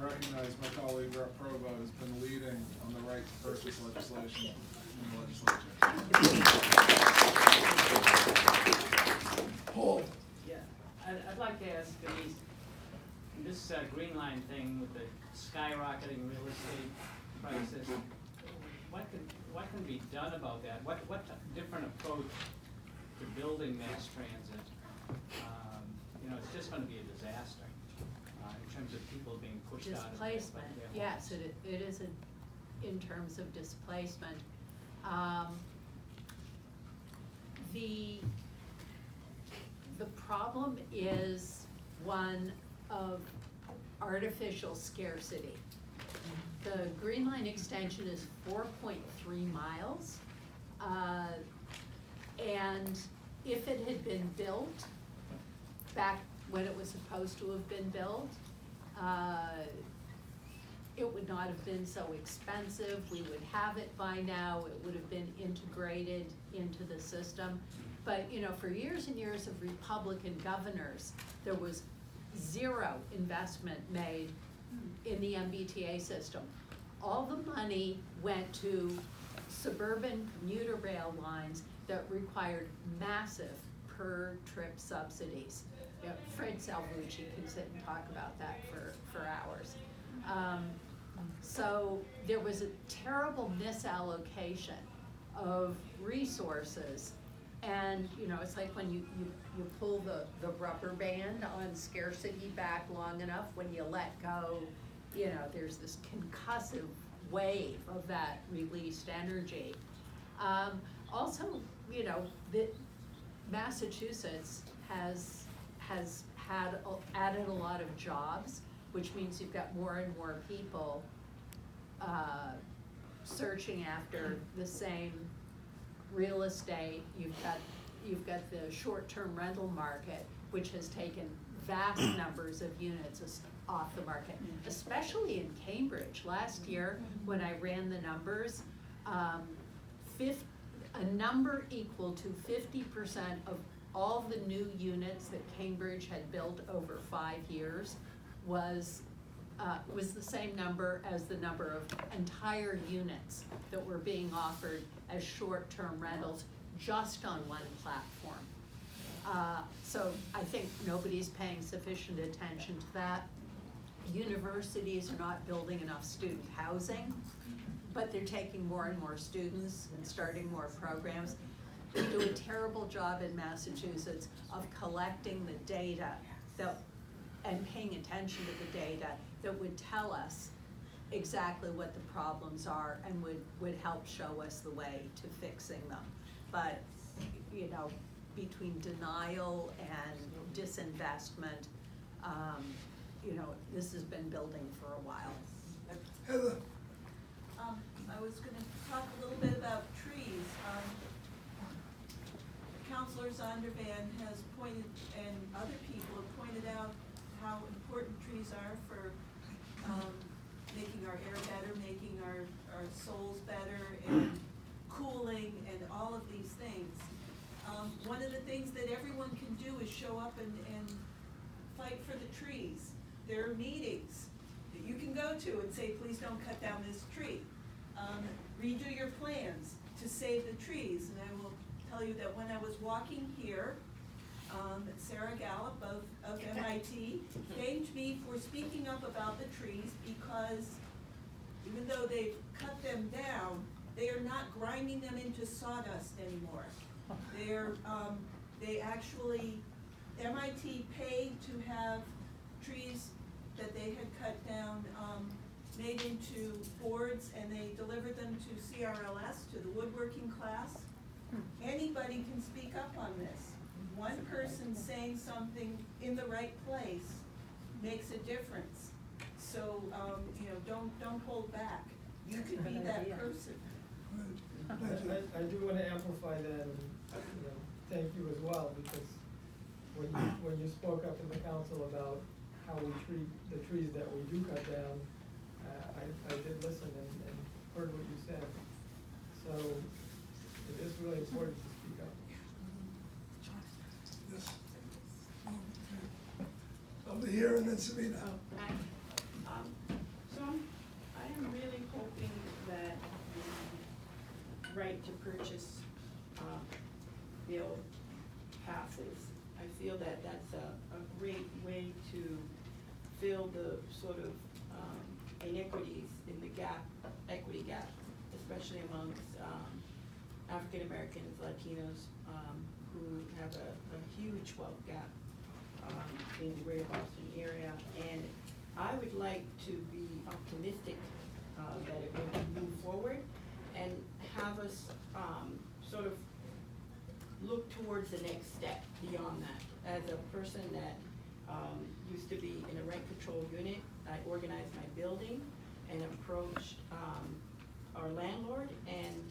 recognize my colleague Rep. Provo has been leading on the right to purchase legislation in the legislature. Paul. Yeah, I'd like to ask Denise, this Green Line thing with the skyrocketing real estate prices, what can be done about that? What different approach to building mass transit? You know, it's just gonna be a disaster in terms of people being pushed out of their Displacement, yes, it is in terms of displacement. The problem is one of artificial scarcity. The Green Line extension is 4.3 miles. And if it had been built back when it was supposed to have been built, it would not have been so expensive. We would have it by now. It would have been integrated into the system. But, you know, for years and years of Republican governors, there was zero investment made in the MBTA system. All the money went to suburban commuter rail lines that required massive per-trip subsidies. You know, Fred Salvucci can sit and talk about that for hours. So there was a terrible misallocation of resources. And, you know, it's like when you pull the rubber band on scarcity back long enough, when you let go, you know, there's this concussive wave of that released energy. Also, you know, Massachusetts has added a lot of jobs, which means you've got more and more people searching after the same real estate. You've got the short-term rental market, which has taken vast numbers of units off the market, especially in Cambridge. Last year, when I ran the numbers, a number equal to 50% of all the new units that Cambridge had built over 5 years was the same number as the number of entire units that were being offered as short-term rentals just on one platform. So I think nobody's paying sufficient attention to that. Universities are not building enough student housing, but they're taking more and more students and starting more programs. We do a terrible job in Massachusetts of collecting the data and paying attention to the data that would tell us exactly what the problems are and would help show us the way to fixing them. But, you know, between denial and disinvestment, you know, this has been building for a while. Heather. I was going to talk a little bit about trees. Councilor Zondervan has pointed, and other people have pointed out how important trees are for making our air better, making our souls better, and cooling, and all of these things. One of the things that everyone can do is show up and fight for the trees. There are meetings that you can go to and say, please don't cut down this tree. Redo your plans to save the trees. And I will tell you that when I was walking here, Sarah Gallup of MIT thanked me for speaking up about the trees, because even though they've cut them down, they are not grinding them into sawdust anymore. They actually, MIT paid to have trees that they had cut down made into boards, and they delivered them to CRLS, to the woodworking class. Anybody can speak up on this. One person saying something in the right place makes a difference. So, you know, don't hold back. You could be that person. I do want to amplify that, and you know, thank you as well, because when you spoke up in the council about how we treat the trees that we do cut down, I did listen and heard what you said. So it is really important to speak up. Yes. Over here and then Sabina. right to purchase, bill passes. I feel that that's a great way to fill the sort of, inequities in the equity gap, especially amongst, African Americans, Latinos, who have a huge wealth gap, in the greater Boston area. And I would like to be optimistic, that it will move forward and have us, sort of look towards the next step beyond that. As a person that, used to be in a rent control unit, I organized my building and approached, our landlord and,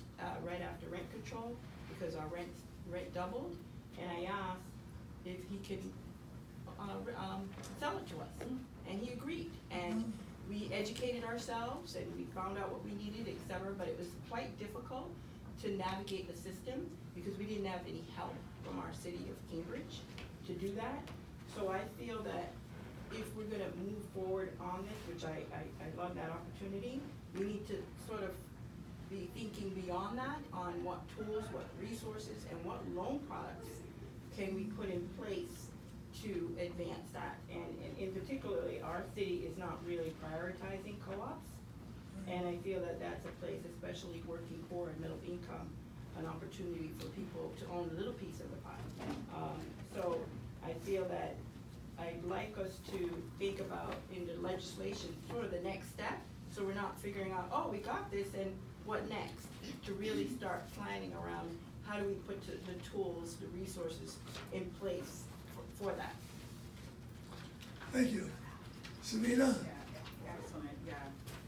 right after rent control, because our rent doubled, and I asked if he could, sell it to us, and he agreed. And we educated ourselves and we found out what we needed, et cetera, but it was quite difficult to navigate the system because we didn't have any help from our city of Cambridge to do that. So I feel that if we're gonna move forward on this, which I love that opportunity, we need to sort of be thinking beyond that on what tools, what resources, and what loan products can we put in place to advance that. And in particularly, our city is not really prioritizing co-ops. And I feel that that's a place, especially working poor and middle income, an opportunity for people to own a little piece of the pie. So I feel that I'd like us to think about in the legislation sort of the next step, so we're not figuring out, oh, we got this and what next? To really start planning around how do we put the tools, the resources in place for that. Thank you. Sabina? Yeah, excellent, yeah,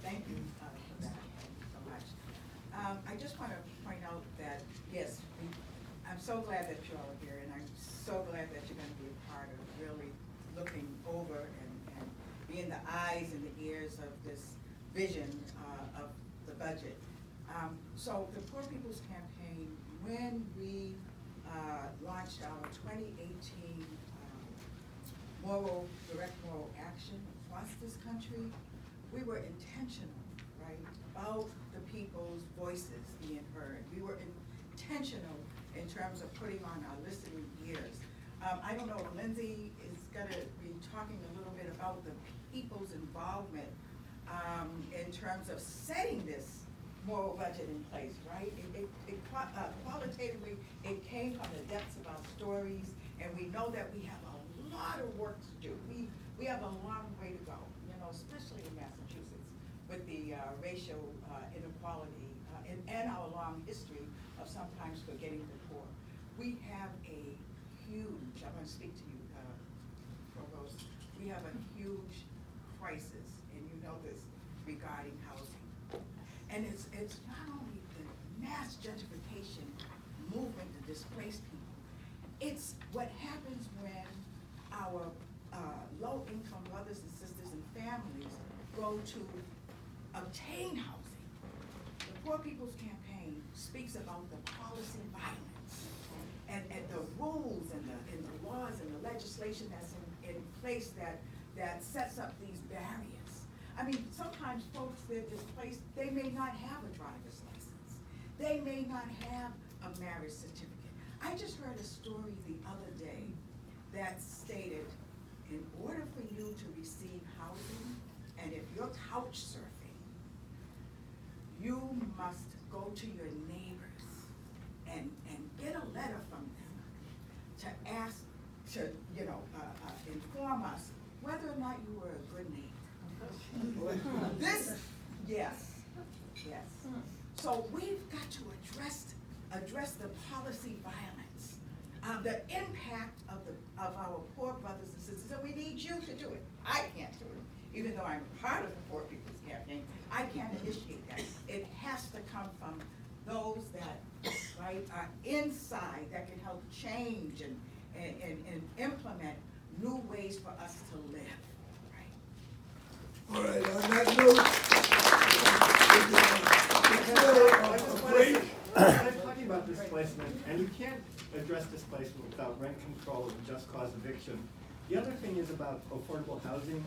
thank you for that so much. I just want to point out that, yes, I'm so glad that you all are here, and I'm so glad that you're going to be a part of really looking over and being the eyes and the ears of this vision of the budget. So the Poor People's Campaign, when we launched our 2018 direct moral action across this country, we were intentional, right, about the people's voices being heard. We were intentional in terms of putting on our listening ears. I don't know, Lindsay is gonna be talking a little bit about the people's involvement in terms of setting this moral budget in place, right? Qualitatively, it came from the depths of our stories, and we know that we have a lot of work to do. We have a long way to go, you know, especially in Massachusetts with the racial inequality and our long history of sometimes forgetting the poor. We have a huge, I'm gonna speak to you, Provost, we have a huge crisis, and you know this, regarding housing. And it's not only the mass gentrification movement to displace people, it's what happens when our low-income brothers and sisters and families go to obtain housing. The Poor People's Campaign speaks about the policy violence and the rules and the laws and the legislation that's in place that sets up these barriers. I mean, sometimes folks, they're displaced, they may not have a driver's license. They may not have a marriage certificate. I just heard a story the other day that stated, in order for you to receive housing, and if you're couch surfing, you must go to your neighbors and get a letter from them to ask, to, you know, inform us whether or not you were a good neighbor. This, yes. So we've got to address the policy violence, the impact of our poor brothers and sisters, and we need you to do it. I can't do it, even though I'm part of the Poor People's Campaign. I can't initiate that. It has to come from those that, right, are inside, that can help change and implement new ways for us to live. All right, on that note, I'm talking about displacement, and you can't address displacement without rent control and just cause eviction. The other thing is about affordable housing.